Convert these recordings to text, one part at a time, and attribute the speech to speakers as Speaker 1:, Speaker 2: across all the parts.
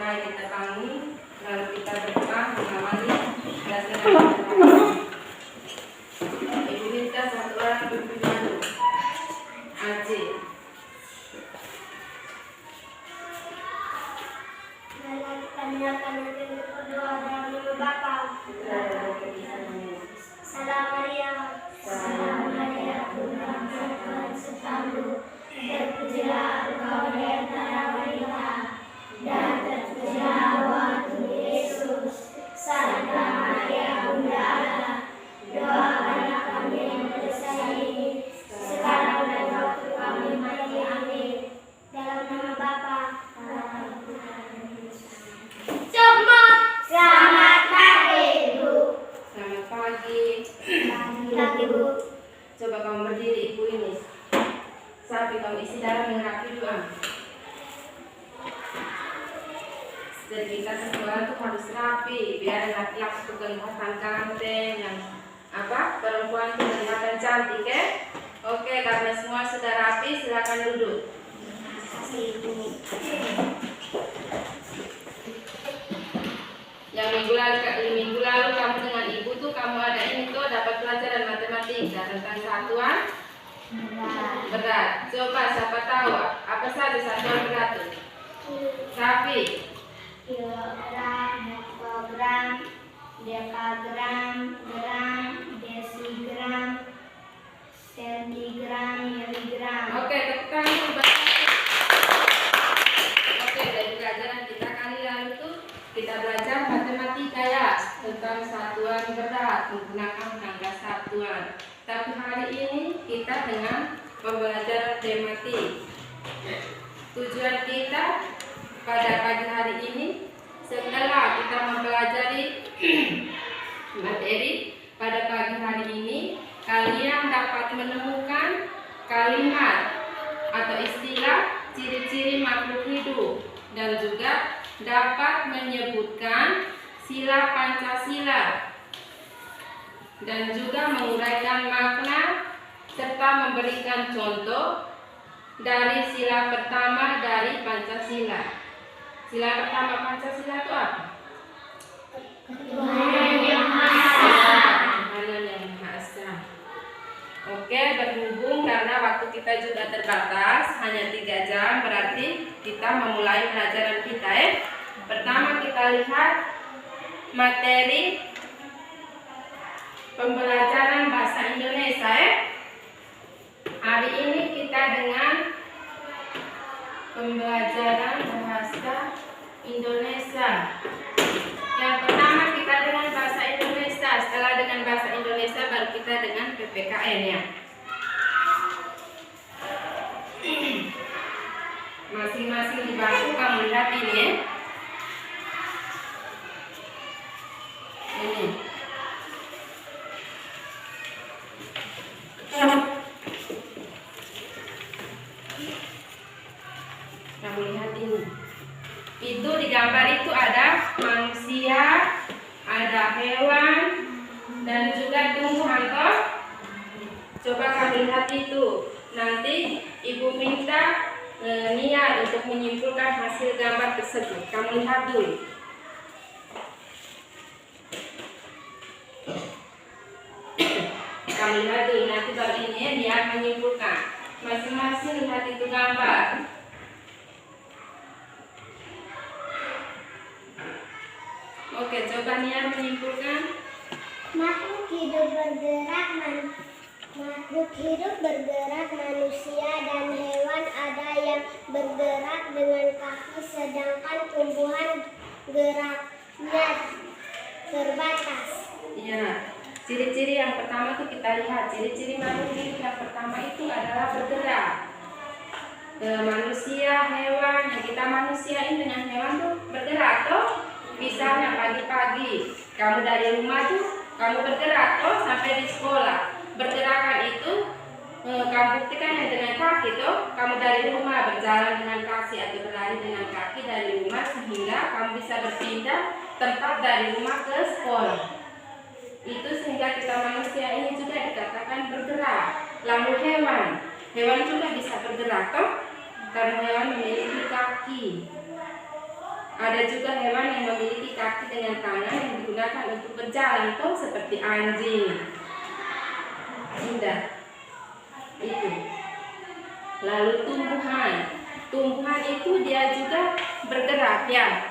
Speaker 1: mulai kita bangun, lalu kita berdoa mengawali belajar. Ibu minta satu orang berbicara. Aji.
Speaker 2: Kami akan berdoa dalam nama Bapa. Salam Maria. Salam Maria, Tuhan sertamu. Terpujilah engkau di antara wanita, dan terpujilah buah tubuh Yesus. Santa Maria, Bunda Allah, doakanlah kami yang berdosa ini, sekarang dan waktu kami mati. Amin. Dalam nama Bapa. Selamat pagi, Ibu.
Speaker 1: Selamat pagi.
Speaker 2: Pagi, Bu.
Speaker 1: Coba kamu berdiri, Ibu ini. Sampai kamu isi darah merapi doa. Jadi kita sekolah tuh harus rapi, biar laki-laki tuh kelihatan ganteng, yang perempuan tuh kelihatan cantik, ya? Oke, karena semua sudah rapi, silakan duduk. Yang minggu lalu kamu dengan ibu tuh kamu ada ini tuh dapat pelajaran matematika tentang satuan berat. Coba siapa tahu apa saja satuan berat tuh? Sapi.
Speaker 2: Kilogram, mikrogram, dekagram, gram, desigram, sentigram, miligram.
Speaker 1: Oke, tepuk tangan dulu. Oke, dari pelajaran kita kali lalu tuh kita belajar matematika ya, tentang satuan berat menggunakan angka satuan. Tapi hari ini kita dengan pembelajaran tematik. Tujuan kita pada pagi hari ini, setelah kita mempelajari materi pada pagi hari ini, kalian dapat menemukan kalimat atau istilah ciri-ciri makhluk hidup dan juga dapat menyebutkan sila Pancasila dan juga menguraikan makna serta memberikan contoh dari sila pertama dari Pancasila. Sila pertama Pancasila itu apa?
Speaker 2: Tuhan yang Maha Esa.
Speaker 1: Tuhan yang Maha Esa. Oke, berhubung karena waktu kita juga terbatas, hanya 3 jam, berarti kita memulai pelajaran kita ya. Pertama kita lihat materi pembelajaran bahasa Indonesia ya. Hari ini kita dengan pembelajaran bahasa Indonesia. Yang pertama kita dengan bahasa Indonesia. Setelah dengan bahasa Indonesia baru kita dengan PPKN ya. Masing-masing di bangku kamu lihat ini ya. Ini. Kamu lihat ini. Itu di gambar itu ada manusia, ada hewan, dan juga tumbuhan toh. Coba kamu lihat itu. Nanti ibu minta niat untuk menyimpulkan hasil gambar tersebut. Kamu lihat dulu. Kamu lihat dulu, nanti baru ini niat menyimpulkan. Masing-masing lihat itu gambar. Oke, coba niat menyimpulkan.
Speaker 2: Makhluk hidup bergerak manusia dan hewan ada yang bergerak dengan kaki, sedangkan tumbuhan geraknya terbatas.
Speaker 1: Iya. Ciri-ciri yang pertama tuh kita lihat. Ciri-ciri makhluk hidup yang pertama itu adalah bergerak. Manusia, hewan, yang kita manusia ini dengan hewan tuh bergerak tuh. Misalnya pagi-pagi kamu dari rumah tuh kamu bergerak tuh sampai di sekolah. Bergerakan itu kamu buktikan yang dengan kaki tuh. Kamu dari rumah berjalan dengan kaki atau berlari dengan kaki dari rumah sehingga kamu bisa berpindah tempat dari rumah ke sekolah. Itu sehingga kita manusia ini juga dikatakan bergerak. Lalu hewan juga bisa bergerak toh, karena hewan memiliki kaki. Ada juga hewan yang memiliki kaki dengan tangan yang digunakan untuk berjalan, toh, seperti anjing. Sudah. Itu. Lalu tumbuhan. Tumbuhan itu dia juga bergerak, ya.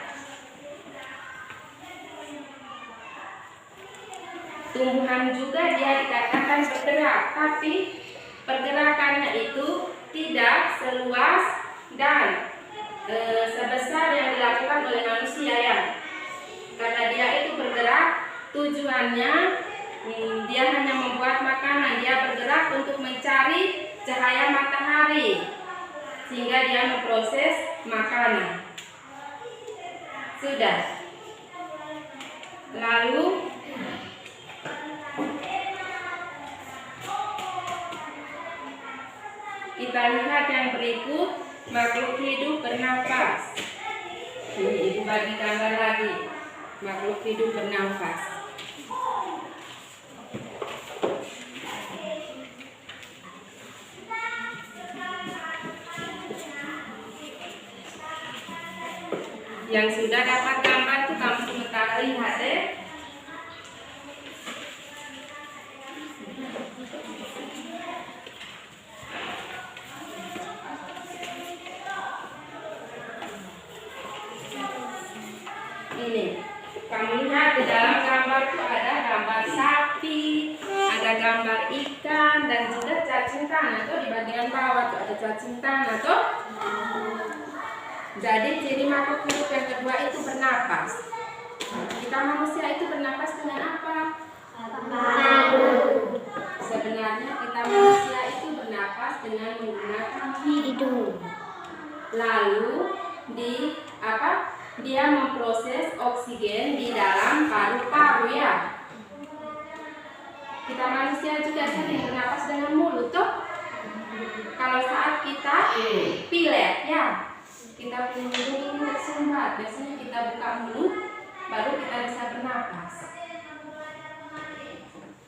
Speaker 1: Tumbuhan juga dia dikatakan bergerak, tapi pergerakannya itu tidak seluas dan sebesar yang dilakukan oleh manusia, ya. Karena dia itu bergerak, tujuannya dia hanya membuat makanan. Dia bergerak untuk mencari cahaya matahari sehingga dia memproses makanan. Sudah. Lalu kita lihat yang berikut, makhluk hidup bernafas. Ini ibu bagi gambar lagi. Makhluk hidup bernafas. Yang sudah dapat gambar itu kamu sementara lihat deh. Ini, kamu lihat di dalam gambar itu ada gambar sapi, ada gambar ikan, dan juga cacing tanah. Tuh di bagian bawah tuh ada cacing tanah tuh. Jadi ciri makhluk hidup yang kedua itu bernapas. Kita manusia itu bernapas dengan apa? Sebenarnya kita manusia itu bernapas dengan menggunakan hidung. Lalu dia memproses oksigen di dalam paru-paru, ya. Kita manusia juga sering bernapas dengan mulut tuh. Kalau saat kita pilet, ya, kita punya hidung ini tersumbat. Biasanya kita buka mulut, baru kita bisa bernapas.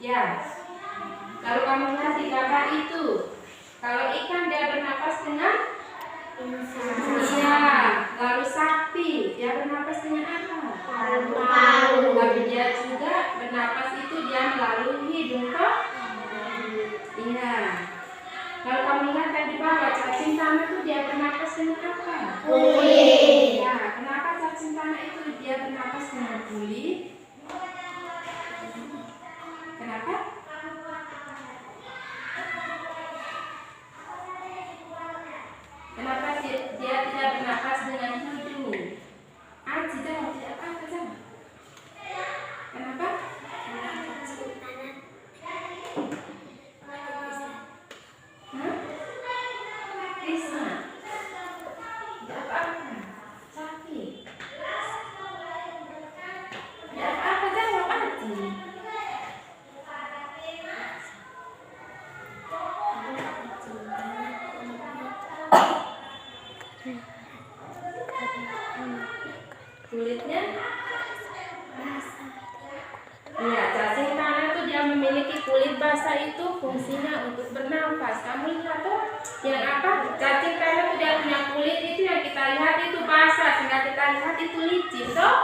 Speaker 1: Ya. Lalu kamu lihat di gambar itu. Kalau ikan dia bernapas dengan ya. Lalu sapi dia bernapas dengan apa? Paru-paru. Tapi dia juga bernapas itu dia melalui hidung, toh? Iya. Kalau kamu lihat tadi di bawah, cacing tanah itu dia bernapas dengan apa? Kulit. Ya, kenapa cacing tanah itu dia bernapas dengan kulit? Kenapa? Kenapa dia tidak bernapas dengan hidung? Aji, jawab, tidak apa jawab. Kenapa? Krisna. Tidak apa-apa. Sakit. Tidak apa-apa, jawab Aji. Kulitnya basah. Iya, cacing tanah itu dia memiliki kulit basah, itu fungsinya untuk bernafas. Kamu lihat tuh, yang apa? Cacing tanah itu dia punya kulit itu yang kita lihat itu basah, sehingga kita lihat itu licin, toh.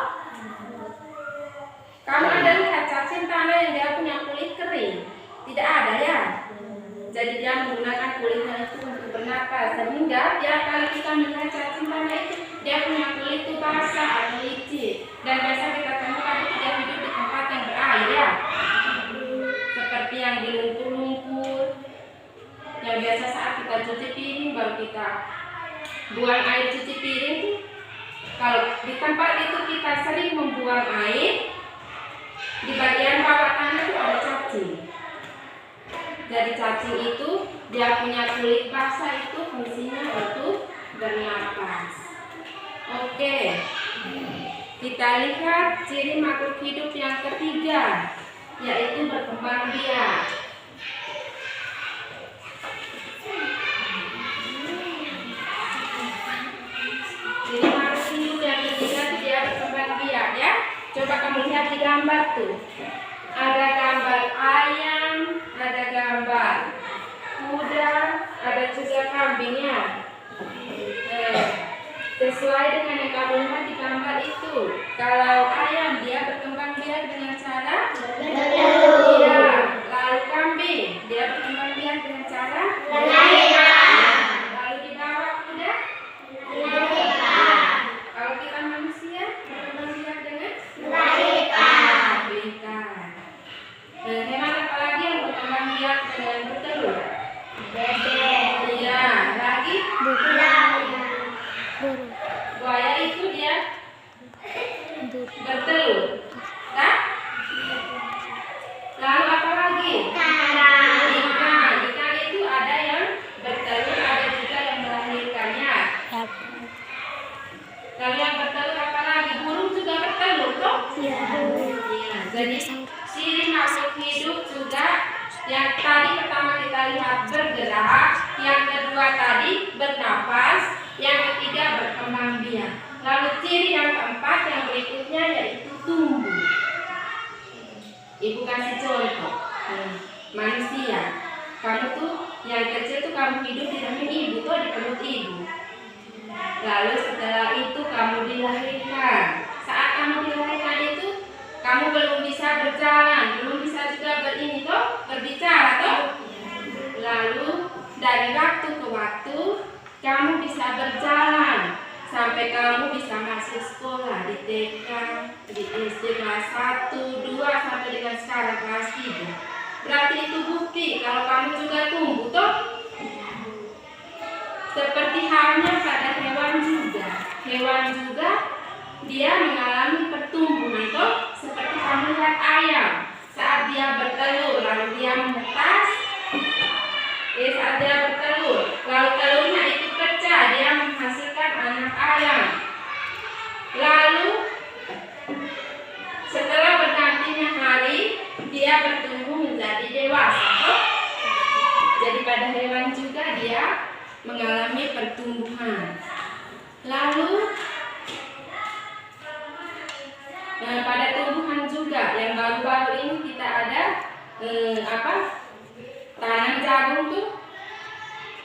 Speaker 1: Kamu ada lihat cacing tanah yang dia punya kulit kering? Tidak ada, ya. Jadi dia menggunakan kulitnya itu untuk bernafas, sehingga dia kalau kita melihat cacing tanah itu dia punya kulit itu basah atau licin, dan biasa kita temukan itu dia hidup di tempat yang berair, ya, seperti yang di lumpur-lumpur, yang biasa saat kita cuci piring baru kita buang air cuci piring tuh. Kalau di tempat itu kita sering membuang air, di bagian bawah tanah itu ada cacing. Jadi cacing itu dia punya kulit basah, itu fungsinya untuk bernapas. Oke, kita lihat ciri makhluk hidup yang ketiga, yaitu berkembang biak. Ciri makhluk hidup yang ketiga itu dia berkembang biak, ya. Coba kamu lihat di gambar tuh. Ada gambar ayam, ada gambar kuda, ada juga kambingnya. Sesuai dengan yang kamu lihat di gambar itu. Kalau ayam dia berkembang biak dengan cara
Speaker 2: Bertelur.
Speaker 1: iya. Lalu kambing dia berkembang biak dengan cara
Speaker 2: Melahirkan.
Speaker 1: lalu dibawa kuda.
Speaker 2: Melahirkan.
Speaker 1: Kalau kita manusia berkembang biak dengan
Speaker 2: Melahirkan.
Speaker 1: melahirkan. Hewan apa lagi yang berkembang biak dengan bertelur?
Speaker 2: Bebek.
Speaker 1: Iya, lagi
Speaker 2: Buaya.
Speaker 1: buaya itu dia bertelur. Kan? Lalu apa lagi?
Speaker 2: Karang.
Speaker 1: Ikan itu ada yang bertelur, ada juga yang melahirkannya. Lalu yang bertelur apa lagi? Burung juga bertelur, toh?
Speaker 2: Iya.
Speaker 1: Iya. Jadi ciri makhluk hidup juga yang tadi pertama kita lihat bergerak, yang kedua tadi bernapas, yang ketiga berkembang biak. Lalu ciri yang keempat yang berikutnya yaitu tumbuh. Ibu kasih contoh. Manusia, kamu tuh yang kecil tuh kamu hidup di rahim ibu tuh di perut ibu. Lalu setelah itu kamu dilahirkan. Saat kamu dilahirkan itu kamu belum bisa berjalan, belum bisa juga berbicara toh. Lalu dari waktu ke waktu kamu bisa berjalan sampai kamu bisa masuk sekolah di TK, di SD kelas 1, 2 sampai dengan sekarang kelas 3. Berarti itu bukti kalau kamu juga tumbuh toh. Seperti halnya pada hewan juga. Hewan juga dia mengalami pertumbuhan toh. Seperti kamu lihat ayam. Saat dia bertelur lalu dia menetas. Saat dia bertelur lalu telurnya itu pecah, dia menghasilkan anak ayam. Lalu setelah bergantinya hari dia bertumbuh menjadi dewasa toh. Jadi pada hewan juga dia mengalami pertumbuhan. Lalu pada tumbuhan juga yang baru-baru ini kita ada tanam jagung tuh.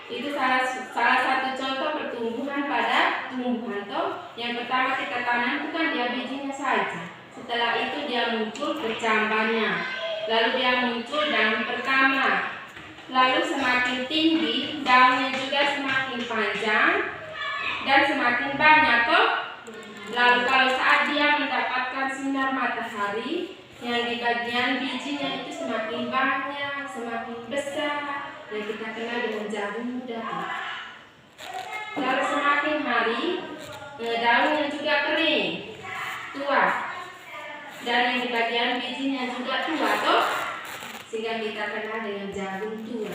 Speaker 1: Itu salah satu contoh pertumbuhan pada tumbuhan toh. Yang pertama kita tanam itu kan dia bijinya saja. Setelah itu dia muncul kecambahnya. Lalu dia muncul daun pertama. Lalu semakin tinggi daunnya juga semakin panjang dan semakin banyak toh. Lalu kalau saat dia mendapatkan sinar matahari yang di bagian bijinya itu semakin banyak, semakin besar, yang kita kenal dengan jagung muda. Lalu semakin hari daunnya juga kering, tua, dan yang di bagian bijinya juga tua toh, sehingga kita kenal dengan jagung tua.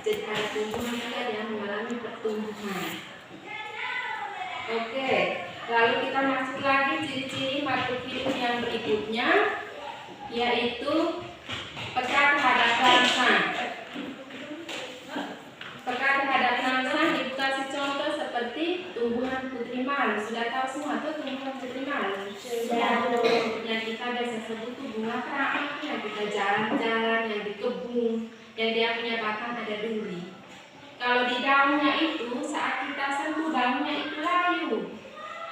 Speaker 1: Jadi ada tumbuhan juga yang mengalami pertumbuhan. Oke, lalu kita masuk lagi ciri-ciri makhluk hidup yang berikutnya, yaitu peka terhadap rangsang. Peka terhadap rangsang ibu kasih contoh seperti tumbuhan putri malu. Sudah tahu semua tuh tumbuhan putri malu?
Speaker 2: Sudah.
Speaker 1: Yang kita biasa sebut tuh bunga kerang, yang kita jalan-jalan, yang di kebun, yang dia punya batang ada duri. Kalau di daunnya itu saat kita sentuh daunnya itu layu,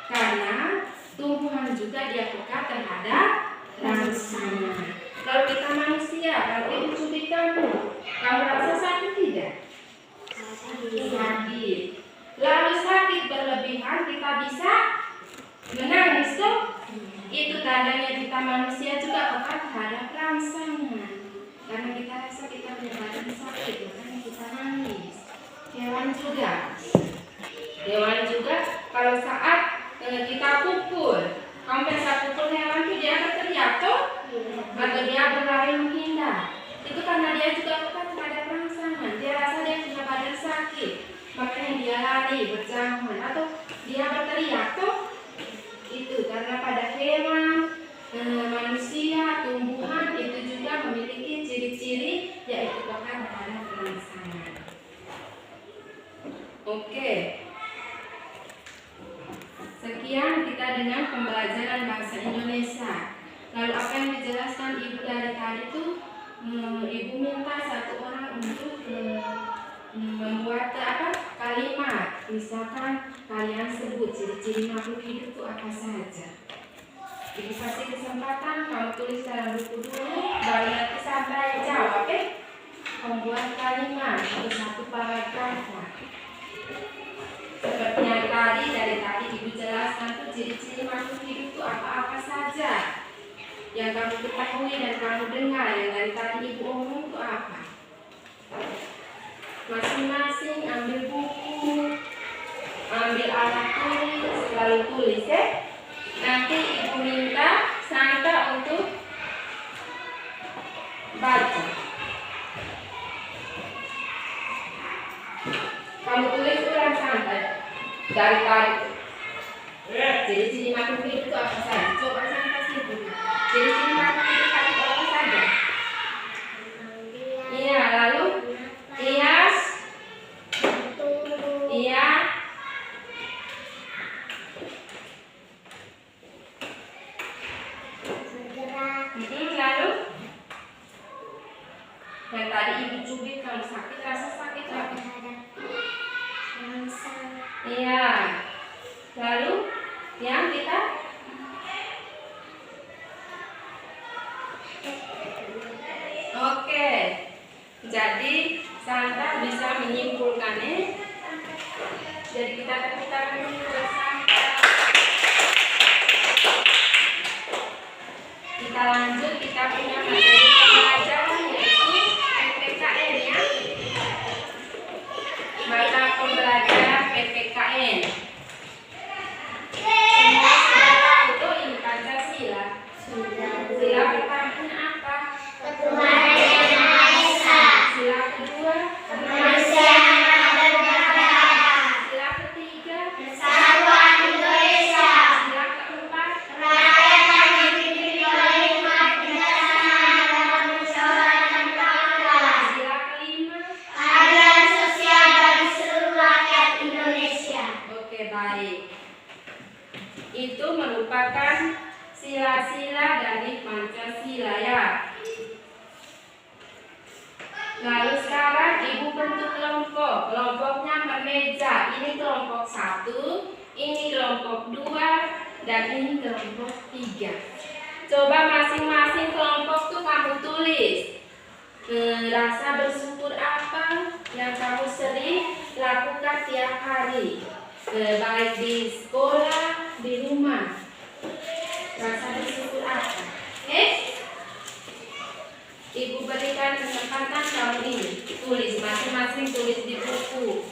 Speaker 1: karena tumbuhan juga dia peka terhadap rangsangnya. Kalau kita manusia, kalau ibu cubit kamu rasa sakit tidak? Sakit. Lalu sakit berlebihan kita bisa menangis tuh. Itu tandanya kita manusia juga peka terhadap rangsangnya. Karena kita rasa kita punya badan sakit, makanya kita nangis. Hewan juga kalau saat kita pukul, kamu bisa pukul hewan itu dia berteriak tuh, atau dia berlari menghindar. Itu karena dia juga peka terhadap rangsangan. Dia rasa dia punya badan sakit, makanya dia lari berjauhan atau dia berteriak tuh. Itu karena pada hewan, manusia, tumbuhan itu juga memiliki ciri-ciri yaitu peka terhadap rangsangan. Oke. Sekian kita dengan pembelajaran bahasa Indonesia. Lalu apa yang dijelaskan ibu dari tadi itu, ibu minta satu orang untuk membuat kalimat. misalkan kalian sebut ciri-ciri makhluk hidup itu apa saja. Ibu kasih kesempatan kamu tulis dalam buku dulu, baru nanti sampai jawab membuat kalimat atau satu paragraf. Seperti yang dari tadi Ibu jelaskan tuh ciri-ciri makhluk hidup itu apa-apa saja yang kamu ketahui dan kamu dengar. Yang dari tadi Ibu omong itu apa? Masing-masing ambil buku, ambil alat tulis, lalu tulis Nanti Ibu minta Santa untuk baca. Kamu tulis ulang santai dari tadi. Ciri-ciri makhluk hidup itu apa saja? Coba Santa sibuk. Ciri-ciri makhluk hidup itu apa saja? Iya, lalu hias. Iya. Lalu yang tadi Ibu cubit, kalau sakit rasa sakit apa? Iya. Lalu yang kita oke. Jadi Santa bisa menyimpulkannya. Jadi kita tepuk tangan dulu buat Santa. Kita lanjut, kita punya materi pembelajaran yaitu PPKN ya. Mata pembelajaran PPKN. Semua sudah tahu tuh ini Pancasila. Sila pertamanya apa?
Speaker 2: Ketuhanan yang Maha Esa.
Speaker 1: Sila kedua,
Speaker 2: Kemanusiaan yang beradab.
Speaker 1: sila ketiga,
Speaker 2: Persatuan Indonesia.
Speaker 1: sila keempat,
Speaker 2: Kerakyatan yang dipimpin oleh hikmat, kebijaksanaan, dan musyawarah mufakat.
Speaker 1: sila kelima.
Speaker 2: Keadilan sosial bagi seluruh rakyat Indonesia.
Speaker 1: Oke, baik. Itu merupakan sila-sila dari Pancasila ya. Lalu sekarang Ibu bentuk kelompok. Kelompoknya bermeja. Ini kelompok 1, ini kelompok 2, dan ini kelompok 3. Coba masing-masing kelompok tuh kamu tulis. Rasa bersyukur apa yang kamu sering lakukan tiap hari, baik di sekolah, di rumah. Rasa bersyukur apa? Ibu berikan kesempatan kamu ini tulis, masing-masing tulis di buku.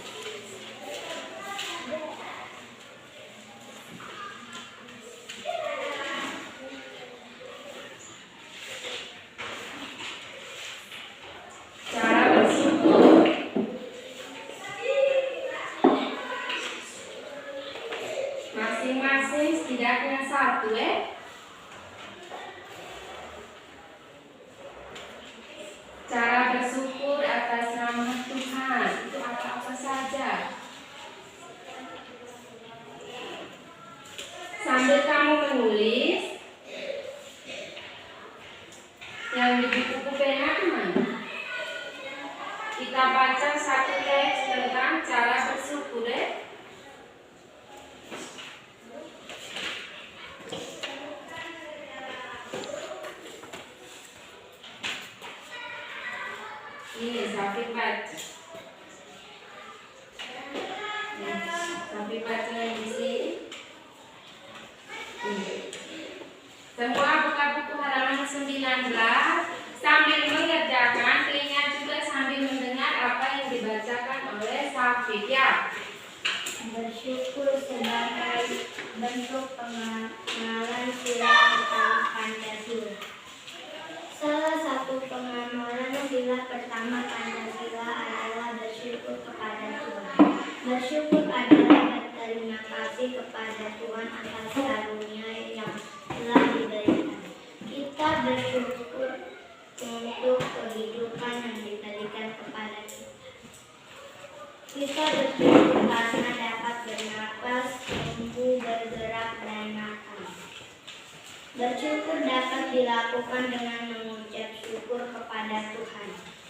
Speaker 1: Cara bersyukur. Masing-masing setidaknya satu Cara bersyukur atas rahmat Tuhan itu apa-apa saja. Sambil kamu menulis, yang di buku pena kemana? Kita baca satu teks tentang cara bersyukur Ini Safi baca. Safi baca yang di sini. Semua buka buku halaman 19 sambil mengerjakan, telinga juga sambil mendengar apa yang dibacakan oleh Safi ya.
Speaker 2: Bersyukur sebagai bentuk pengenalan sila utama Pancasila. Salah satu pengamalan sila pertama Pancasila adalah bersyukur kepada Tuhan. Bersyukur adalah berterima kasih kepada Tuhan atas karunia yang telah diberikan. Kita bersyukur untuk kehidupan yang diberikan kepada kita. Kita bersyukur karena dapat bernapas, tumbuh, bergerak, dan makan. Bersyukur dapat dilakukan dengan mengucap syukur kepada Tuhan.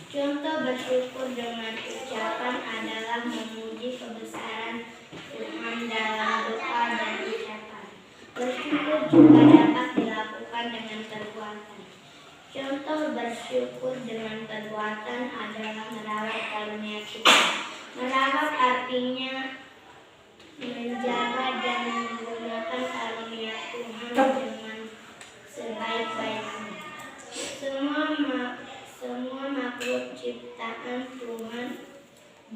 Speaker 2: Contoh bersyukur dengan ucapan adalah memuji kebesaran Tuhan dalam doa dan ucapan. Bersyukur juga dapat dilakukan dengan perbuatan. Contoh bersyukur dengan perbuatan adalah merawat karunia Tuhan. Merawat artinya menjaga dan menggunakan karunia Tuhan dengan sebaik-baiknya. Semua makhluk ciptaan Tuhan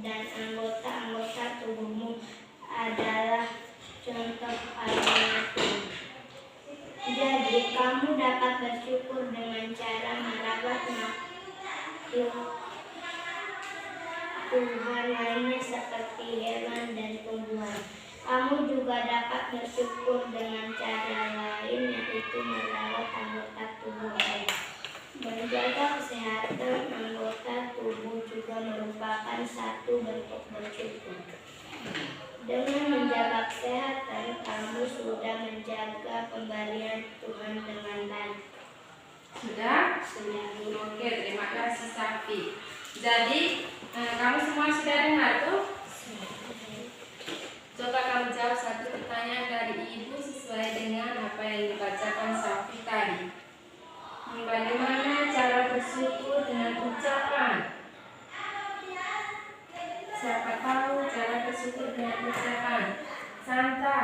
Speaker 2: dan anggota-anggota tubuhmu adalah contoh karunia Tuhan. Jadi, kamu dapat bersyukur dengan cara merawat makhluk Tuhan lainnya seperti hewan dan tumbuhan. Kamu juga dapat bersyukur dengan cara lain, yaitu merawat anggota tubuh lain. Menjaga kesehatan anggota tubuh juga merupakan satu bentuk bersyukur. Dengan menjaga kesehatan, kamu sudah menjaga pemberian Tuhan dengan baik.
Speaker 1: Sudah? Oke, terima kasih Safi. Jadi, kamu semua sudah dengar tuh? Coba kamu jawab satu pertanyaan dari Ibu sesuai dengan apa yang dibacakan Safi tadi. Bagaimana cara bersyukur dengan ucapan? Siapa tahu cara bersyukur dengan ucapan? Santa.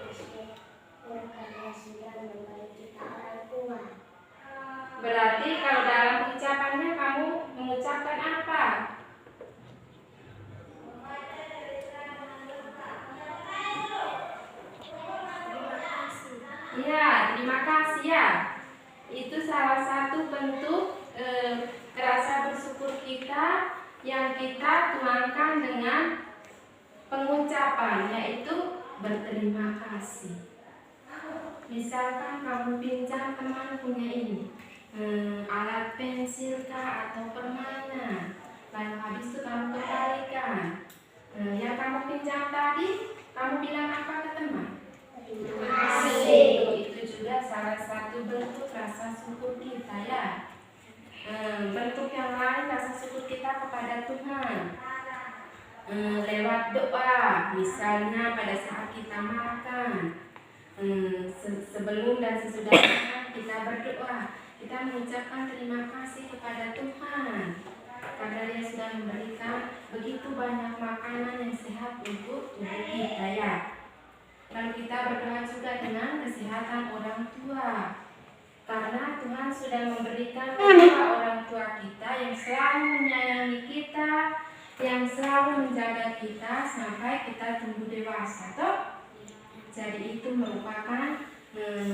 Speaker 2: Bersyukur karena sudah memberi kita orang tua.
Speaker 1: Berarti kalau dalam ucapannya kamu mengucapkan apa? Iya, terima kasih ya. Itu salah satu bentuk rasa bersyukur kita yang kita tuangkan dengan pengucapan, yaitu berterima kasih. Misalkan kamu pinjam teman punya ini alat pensil kah atau permainan, lalu habis itu kamu kembalikan yang kamu pinjam tadi, kamu bilang apa ke teman? Terima kasih. Itu juga salah satu bentuk rasa syukur kita ya. Bentuk yang lain rasa syukur kita kepada Tuhan lewat doa, misalnya pada saat kita makan, sebelum dan sesudah makan kita berdoa, kita mengucapkan terima kasih kepada Tuhan karena Dia sudah memberikan begitu banyak makanan yang sehat untuk tubuh kita ya. Lalu kita berdoa juga dengan kesehatan orang tua, karena Tuhan sudah memberikan kedua orang tua kita yang selalu menyayangi kita, yang selalu menjaga kita sampai kita tumbuh dewasa. Toh? Jadi itu merupakan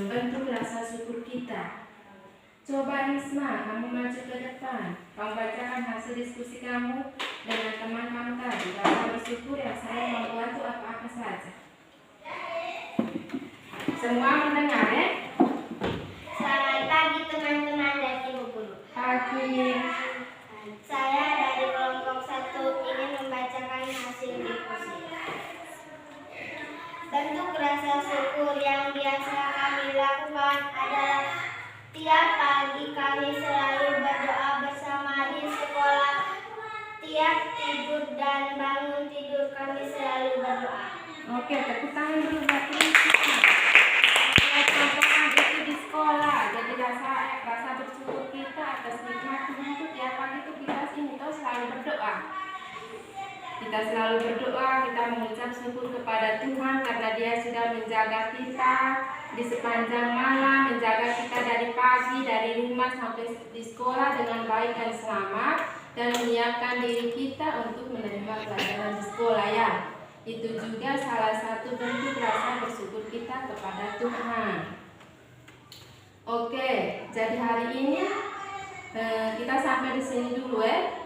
Speaker 1: bentuk rasa syukur kita. Coba Risma, kamu maju ke depan. Kamu bacakan hasil diskusi kamu dengan teman kamu tadi. Rasa bersyukur yang saya membuat itu apa-apa saja. Semua mendengar ya?
Speaker 2: Selamat pagi teman-teman dan ibu guru.
Speaker 1: Pagi.
Speaker 2: Saya dari kelompok 1 ingin membacakan hasil diskusi. Bentuk rasa syukur yang biasa kami lakukan adalah tiap pagi kami selalu berdoa bersama di sekolah. Tiap tidur dan bangun tidur kami selalu berdoa.
Speaker 1: Oke, tepuk tangan dulu buat Risma. Saya contohkan itu di sekolah. Jadi rasa bersyukur kita atas nikmat Tuhan itu tiap pagi itu kita sini tuh selalu berdoa. Kita selalu berdoa, kita mengucap syukur kepada Tuhan karena Dia sudah menjaga kita di sepanjang malam, menjaga kita dari pagi, dari rumah sampai di sekolah dengan baik dan selamat, dan menyiapkan diri kita untuk menerima pelajaran di sekolah ya. Itu juga salah satu bentuk rasa bersyukur kita kepada Tuhan. Oke, jadi hari ini kita sampai di sini dulu ya.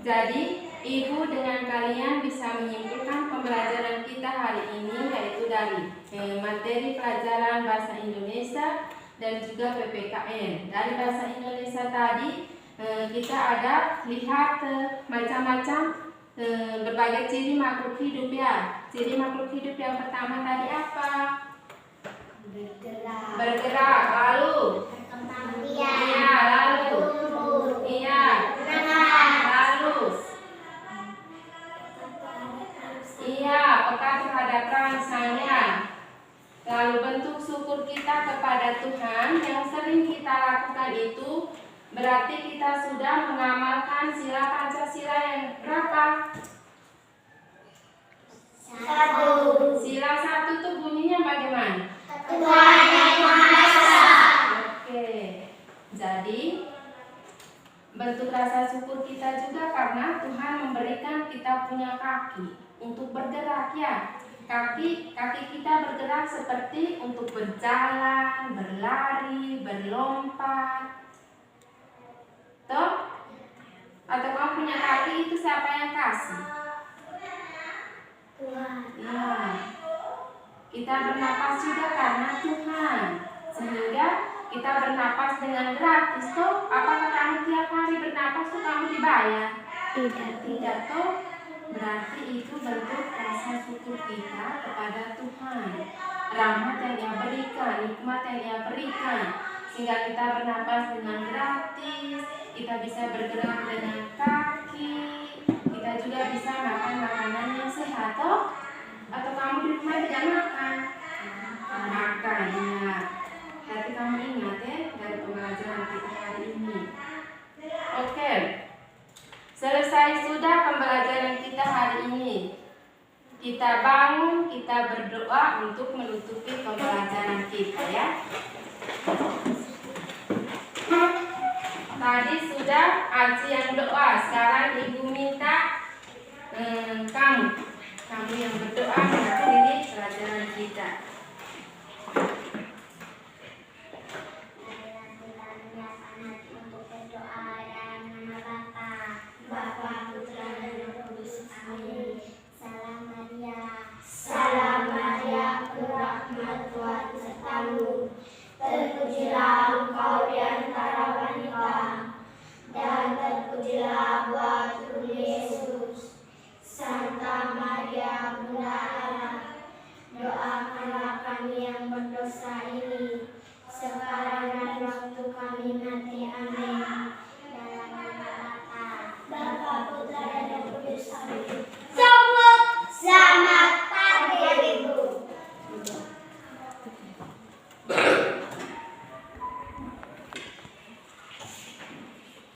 Speaker 1: Jadi Ibu dengan kalian bisa menyimpulkan pembelajaran kita hari ini, yaitu dari materi pelajaran bahasa Indonesia dan juga PPKN. Dari bahasa Indonesia tadi kita ada lihat macam-macam berbagai ciri makhluk hidup ya. Ciri makhluk hidup yang pertama tadi apa?
Speaker 2: Bergerak.
Speaker 1: Lalu?
Speaker 2: Berkembang
Speaker 1: Iya, lalu?
Speaker 2: tumbuh,
Speaker 1: Iya. lakukan itu berarti kita sudah mengamalkan sila Pancasila yang berapa?
Speaker 2: 1.
Speaker 1: Sila 1 tuh bunyinya bagaimana?
Speaker 2: Tuhan Yang Maha Esa.
Speaker 1: Oke, jadi bentuk rasa syukur kita juga karena Tuhan memberikan kita punya kaki untuk bergerak ya. Kaki kita bergerak seperti untuk berjalan, berlari, berlompat. Toh? Atau kamu punya kaki itu siapa yang kasih?
Speaker 2: Tuhan.
Speaker 1: Ya. Kita bernapas juga karena Tuhan. Sehingga kita bernapas dengan gratis toh. Apakah kamu tiap hari bernapas tuh kamu dibayar? Tidak toh. Berarti itu bentuk rasa syukur kita kepada Tuhan. Rahmat yang Dia berikan, nikmat yang Dia berikan, sehingga kita bernapas dengan gratis, kita bisa bergerak dengan kaki, kita juga bisa makan makanan yang sehat toh. Atau kamu di rumah tidak makan? Makan, ya. Tapi kamu ingat ya dari pembelajaran kita hari ini. Oke. Selesai sudah pembelajaran kita hari ini. Kita bangun, kita berdoa untuk menutupi pembelajaran kita ya. Tadi sudah Aci yang doa, sekarang Ibu minta kamu yang berdoa mengakhiri pelajaran kita.
Speaker 2: Bapa, Putra, dan Roh Kudus. Amin. Salam Maria. Salam Maria, penuh rahmat Tuhan sertamu. Terpujilah engkau di antara wanita, dan terpujilah buah tubuh Yesus. Santa Maria, Bunda